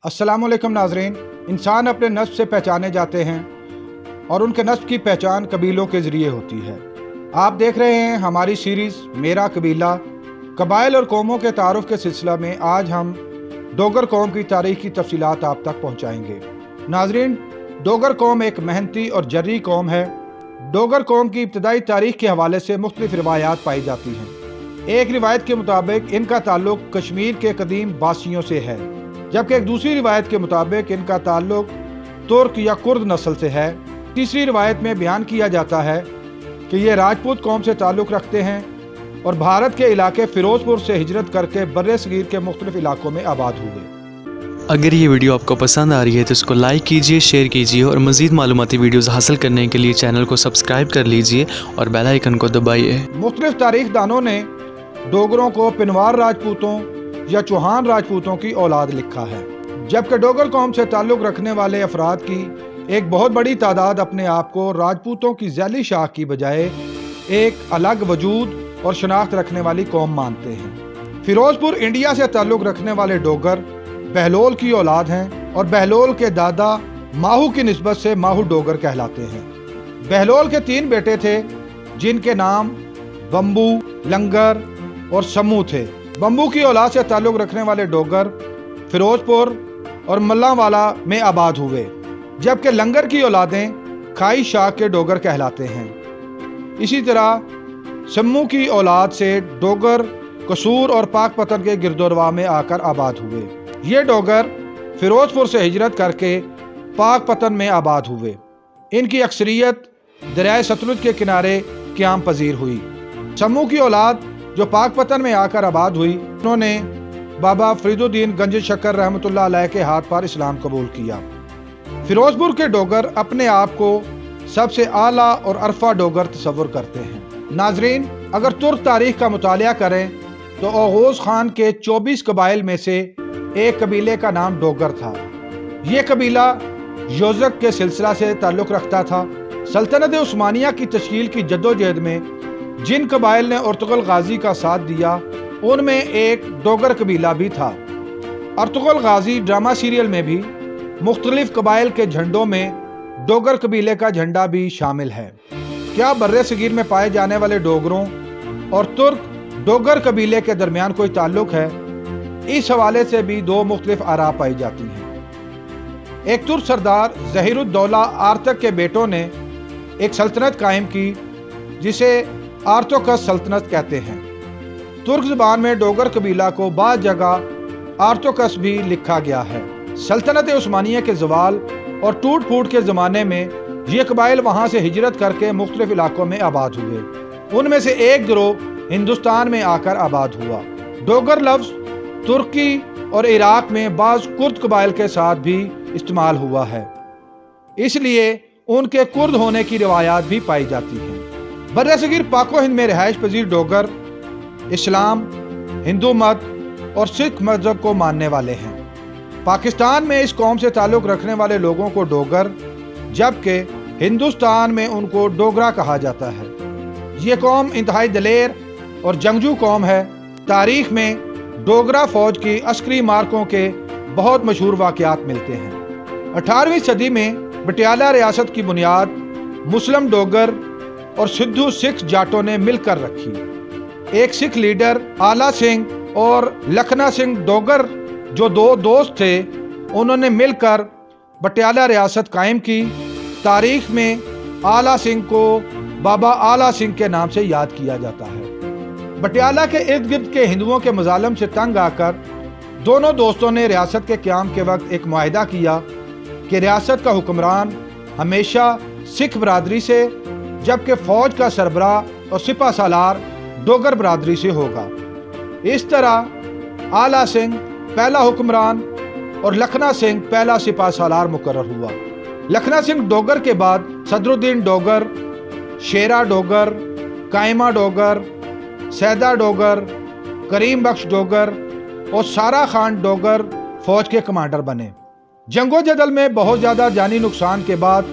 अस्सलाम वालेकुम नाजरीन। इंसान अपने नस्ब से पहचाने जाते हैं और उनके नस्ब की पहचान कबीलों के ज़रिए होती है। आप देख रहे हैं हमारी सीरीज़ मेरा कबीला, कबाइल और कौमों के तारुफ के सिलसिला में आज हम डोगर कौम की तारीख़ की तफसीलात आप तक पहुँचाएँगे। नाजरीन, डोगर कौम एक मेहनती और जर्री कौम है। डोगर कौम की इब्तदाई तारीख़ के हवाले से मुख्तलिफ़ रिवायात पाई जाती हैं। एक रिवायत के मुताबिक इनका ताल्लुक़ कश्मीर के कदीम बासियों से है, जबकि एक दूसरी रिवायत के मुताबिक इनका ताल्लुक तुर्क या कुर्द नस्ल से है। तीसरी रिवायत में बयान किया जाता है कि ये राजपूत कौम से ताल्लुक़ रखते हैं और भारत के इलाके फ़िरोज़पुर से हिजरत करके बर्रे सगीर के मुख्तलिफ़ इलाकों में आबाद हुए। अगर ये वीडियो आपको पसंद आ रही है तो इसको लाइक कीजिए, शेयर कीजिए और मज़ीद मालूमाती वीडियोज़ हासिल करने के लिए चैनल को सब्सक्राइब कर लीजिए और बेल आइकन को दबाइए। मुख्तलिफ़ तारीख़ दानों ने डोगरों को पिनवार राजपूतों या चौहान राजपूतों की औलाद लिखा है, जबकि डोगर कौम से ताल्लुक़ रखने वाले अफराद की एक बहुत बड़ी तादाद अपने आप को राजपूतों की झैली शाख की बजाय एक अलग वजूद और शनाख्त रखने वाली कौम मानते हैं। फ़िरोज़पुर इंडिया से ताल्लुक़ रखने वाले डोगर बहलोल की औलाद हैं और बहलोल के दादा माहू की निस्बत से माहू डोगर कहलाते हैं। बहलोल के 3 बेटे थे, जिनके नाम बम्बू, लंगर और समू थे। बम्बू की औलाद से ताल्लुक़ रखने वाले डोगर फ़िरोज़पुर और मल्लावाला में आबाद हुए, जबकि लंगर की औलादें खाई शाख के डोगर कहलाते हैं। इसी तरह सम्मू की औलाद से डोगर कसूर और पाकपतन के गिरदोरवा में आकर आबाद हुए। ये डोगर फ़िरोज़पुर से हिजरत करके पाकपतन में आबाद हुए। इनकी अक्सरियत दरियाए सतलुज के किनारे क़याम पजीर हुई। सम्मू की औलाद जो पाकपतन में आकर आबाद हुई, उन्होंने बाबा फरीदुद्दीन गंज शक्कर रहमतुल्लाह अलैह के हाथ पर इस्लाम कबूल किया। फ़िरोज़पुर के डोगर अपने आप को सबसे आला और अरफा डोगर तस्वुर करते हैं। नाजरीन, अगर तुर्क तारीख़ का मुतालिया करें तो ओगोज़ खान के 24 कबाइल में से एक कबीले का नाम डोगर था। ये कबीला योज़क के सिलसिला से ताल्लुक़ रखता था। सल्तनत उस्मानिया की तश्कील की जद्दोजहद में जिन कबाइल ने अर्तुगरुल गाजी का साथ दिया, उनमें एक डोगर कबीला भी था। अर्तुगरुल गाजी ड्रामा सीरियल में भी मुख्तलिफ कबाइल के झंडों में डोगर कबीले का झंडा भी शामिल है। क्या बर्रे सगीर में पाए जाने वाले डोगरों और तुर्क डोगर कबीले के दरमियान कोई ताल्लुक है? इस हवाले से भी 2 मुख्तलिफ आरा पाई जाती हैं। एक तुर्क सरदार ज़हीरुद्दौला आर्तक के बेटों ने एक सल्तनत कायम की, जिसे आर्तोकस सल्तनत कहते हैं। तुर्क ज़बान में डोगर कबीला को बाद जगह आर्तोकस भी लिखा गया है। सल्तनत उस्मानिया के ज़वाल और टूट फूट के ज़माने में ये कबाइल वहाँ से हिजरत करके मुख्तलिफ इलाकों में आबाद हुए। उनमें से एक गिरोह हिंदुस्तान में आकर आबाद हुआ। डोगर लफ्ज़ तुर्की और इराक में बाज़ कुर्द कबाइल के साथ भी इस्तेमाल हुआ है, इसलिए उनके कुर्द होने की रिवायात भी पाई जाती हैं। बर्रे सगीर पाको हिंद में रिहाइश पजीर डोगर इस्लाम, हिंदू मत और सिख मजहब को मानने वाले हैं। पाकिस्तान में इस कौम से ताल्लुक़ रखने वाले लोगों को डोगर, जबकि हिंदुस्तान में उनको डोगरा कहा जाता है। ये कौम इंतहाई दलेर और जंगजू कौम है। तारीख़ में डोगरा फ़ौज की अस्करी मार्कों के बहुत मशहूर वाक़यात मिलते हैं। 18वीं सदी में बटियाला रियासत की बुनियाद मुस्लिम डोगर और सिद्धू सिख जाटों ने मिलकर रखी। एक सिख लीडर आला सिंह और लखना सिंह डोगर, जो 2 दोस्त थे, उन्होंने मिलकर बटियाला रियासत कायम की। तारीख़ में आला सिंह को बाबा आला सिंह के नाम से याद किया जाता है। बटियाला के इर्द गिर्द के हिंदुओं के मजालम से तंग आकर दोनों दोस्तों ने रियासत के क़याम के वक्त एक मुआहिदा किया कि रियासत का हुक्मरान हमेशा सिख बरादरी से, जबकि फ़ौज का सरबराह और सिपा सालार डोगर बरादरी से होगा। इस तरह आला सिंह पहला हुक्मरान और लखना सिंह पहला सिपा सालार मुकर्रर हुआ। लखना सिंह डोगर के बाद सदरुद्दीन डोगर, शेरा डोगर, कायमा डोगर, सैदा डोगर, करीम बख्श डोगर और सारा खान डोगर फ़ौज के कमांडर बने। जंगो जदल में बहुत ज़्यादा जानी नुकसान के बाद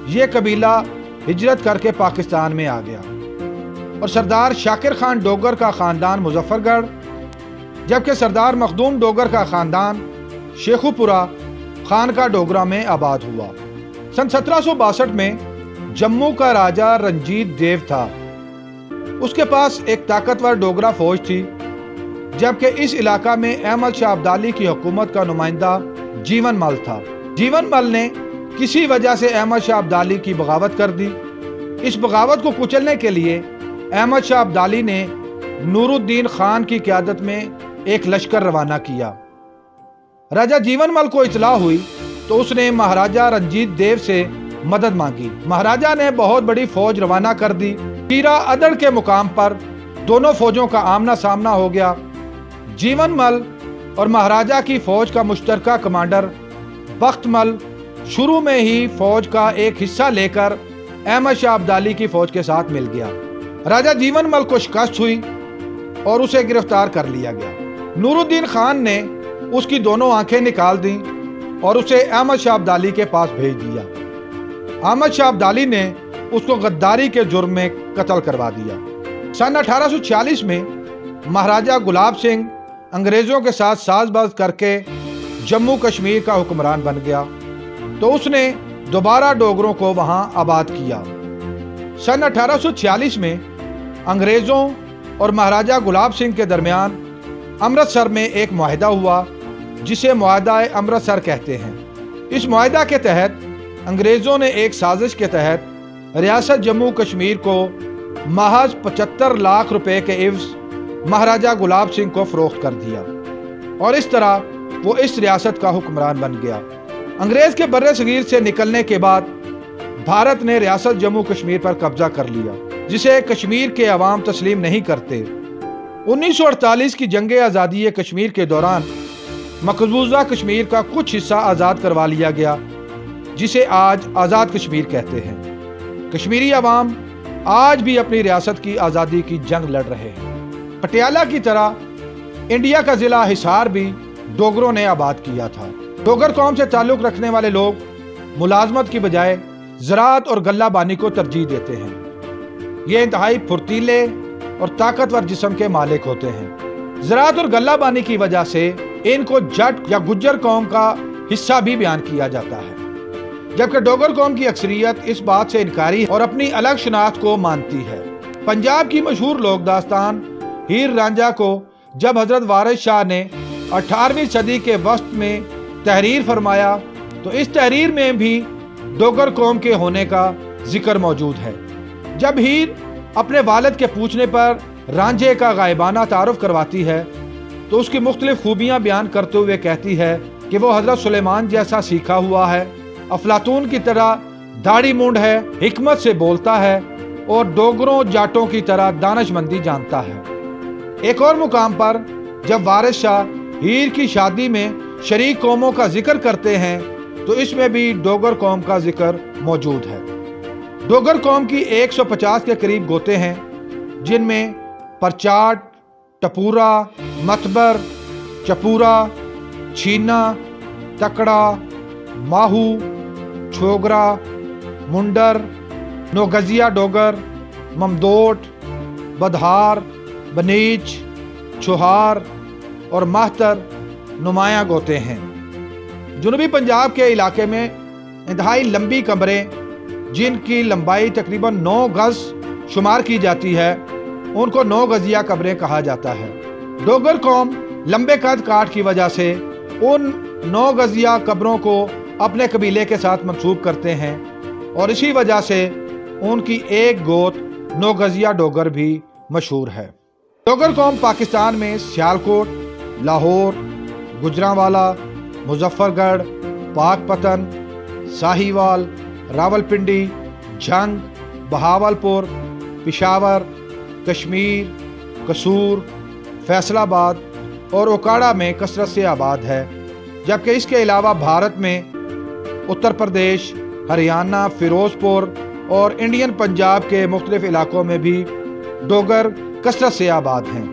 ये कबीला हिजरत करके पाकिस्तान में आ गया और सरदार शाकिर खान डोगर का ख़ानदान मुजफ्फरगढ़, जबकि सरदार मखदूम डोगर का ख़ानदान शेखुपुरा खानका डोगरा में आबाद हुआ। सन 1762 में जम्मू का राजा रंजीत देव था। उसके पास एक ताकतवर डोगरा फौज थी, जबकि इस इलाका में अहमद शाह अब्दाली की हुकूमत का नुमाइंदा जीवन मल था। जीवन मल ने किसी वजह से अहमद शाह अब्दाली की बगावत कर दी। इस बगावत को कुचलने के लिए अहमद शाह अब्दाली ने नूरुद्दीन खान की क़यादत में एक लश्कर रवाना किया। राजा जीवन मल को इत्तला हुई तो उसने महाराजा रंजीत देव से मदद मांगी। महाराजा ने बहुत बड़ी फौज रवाना कर दी। कीरा अदड़ के मुकाम पर दोनों फौजों का आमना सामना हो गया। जीवन मल और महाराजा की फौज का मुश्तरका कमांडर बख्त मल शुरू में ही फौज का एक हिस्सा लेकर अहमद शाह अब्दाली की फौज के साथ मिल गया। राजा जीवन मल को शिकस्त हुई और उसे गिरफ्तार कर लिया गया। नूरुद्दीन खान ने उसकी दोनों आंखें निकाल दी और उसे अहमद शाह अब्दाली के पास भेज दिया। अहमद शाह अब्दाली ने उसको गद्दारी के जुर्म में कत्ल करवा दिया। सन 1846 में महाराजा गुलाब सिंह अंग्रेजों के साथ साजबाज करके जम्मू कश्मीर का हुक्मरान बन गया, तो उसने दोबारा डोगरों को वहां आबाद किया। सन 1846 में अंग्रेजों और महाराजा गुलाब सिंह के दरमियान अमृतसर में एक मुआहदा हुआ, जिसे मुआहदा अमृतसर कहते हैं। इस मुआहदा के तहत अंग्रेजों ने एक साजिश के तहत रियासत जम्मू कश्मीर को महज 75 लाख रुपए के इव्ज महाराजा गुलाब सिंह को फरोख्त कर दिया और इस तरह वो इस रियासत का हुक्मरान बन गया। अंग्रेज के बर्रे सगीर से निकलने के बाद भारत ने रियासत जम्मू कश्मीर पर कब्जा कर लिया, जिसे कश्मीर के अवाम तस्लीम नहीं करते। 1948 की जंग आज़ादी कश्मीर के दौरान मकबूजा कश्मीर का कुछ हिस्सा आज़ाद करवा लिया गया, जिसे आज आज़ाद कश्मीर कहते हैं। कश्मीरी अवाम आज भी अपनी रियासत की आज़ादी की जंग लड़ रहे हैं। पटियाला की तरह इंडिया का ज़िला हिसार भी डोगरों ने आबाद किया था। डोगर कौम से ताल्लुक़ रखने वाले लोग मुलाजमत की बजाय ज़राअत और गल्ला बानी को तरजीह देते हैं। ये इंतहाई फुर्तीले और ताकतवर जिस्म के मालिक होते हैं। ज़राअत और गल्ला बानी की वजह से इनको जट या गुज्जर कौम का हिस्सा भी बयान किया जाता है, जबकि डोगर कौम की अक्सरियत इस बात से इनकारी और अपनी अलग शनाख्त को मानती है। पंजाब की मशहूर लोक दास्तान हीर रांझा को जब हजरत वारिस शाह ने 18वीं सदी के वस्त में तहरीर फरमाया, तो इस तहरीर में भी डोगर कौम के होने का जिक्र मौजूद है। जब हीर अपने वालिद के पूछने पर रांझे का गायबाना तारुफ करवाती है, तो उसकी मुख्तलिफ खूबियाँ बयान करते हुए कहती है कि वो हजरत सुलेमान जैसा सीखा हुआ है, अफलातून की तरह दाढ़ी मूंड है, हिकमत से बोलता है और डोगरों जाटों की तरह दानिशमंदी जानता है। एक और मुकाम पर जब वारिस शाह हीर की शादी में शरीक कौमों का जिक्र करते हैं, तो इसमें भी डोगर कौम का जिक्र मौजूद है। डोगर कौम की 150 के करीब गोते हैं, जिनमें परचाट, टपूरा, मतबर, चपूरा, छीना, तकड़ा, माहू, छोगरा, मुंडर, नोगजिया डोगर, ममदोट, बदहार, बनीच, चोहार और माहतर नुमाया गोते हैं। जुनूबी पंजाब के इलाके में इंतहाई लंबी कमरें, जिनकी लंबाई तकरीबन 9 गज शुमार की जाती है, उनको 9 गजिया कमरें कहा जाता है। डोगर कौम लंबे कद काठ की वजह से उन 9 गजिया कब्रों को अपने कबीले के साथ मंसूब करते हैं और इसी वजह से उनकी एक गोत 9 गजिया डोगर भी मशहूर है। डोगर कौम पाकिस्तान में सियालकोट, लाहौर, गुजरांवाला, मुजफ्फरगढ़, पाकपतन, साहिवाल, रावलपिंडी, झंग, बहावलपुर, पिशावर, कश्मीर, कसूर, फैसलाबाद और ओकाड़ा में कसरत से आबाद है, जबकि इसके अलावा भारत में उत्तर प्रदेश, हरियाणा, फिरोजपुर और इंडियन पंजाब के मुख्तलिफ इलाकों में भी डोगर कसरत से आबाद हैं।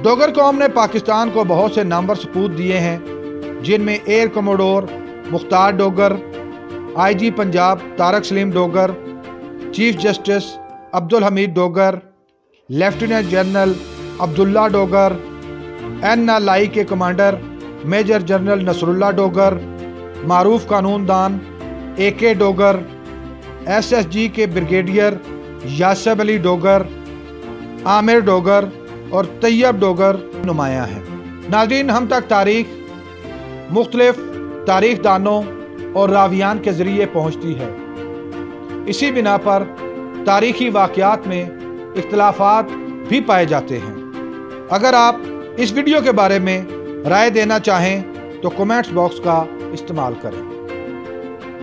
डोगर कौम ने पाकिस्तान को बहुत से नामवर सपूत दिए हैं, जिनमें air commodore Mukhtar Dogar, IG Punjab Tariq Saleem Dogar, chief justice Abdul Hameed Dogar, lieutenant general Abdullah Dogar, NLI के commander major general Nasrullah Dogar, मारूफ कानून दान AK डोगर, SSG के ब्रिगेडियर यासब अली डोगर, आमिर डोगर और तैयब डोगर नुमायाँ हैं। नाज़रीन, हम तक तारीख मुख्तलिफ तारीख दानों और रावियान के ज़रिए पहुँचती है। इसी बिना पर तारीखी वाक़यात में इख्तिलाफ़ात भी पाए जाते हैं। अगर आप इस वीडियो के बारे में राय देना चाहें तो कमेंट्स बॉक्स का इस्तेमाल करें।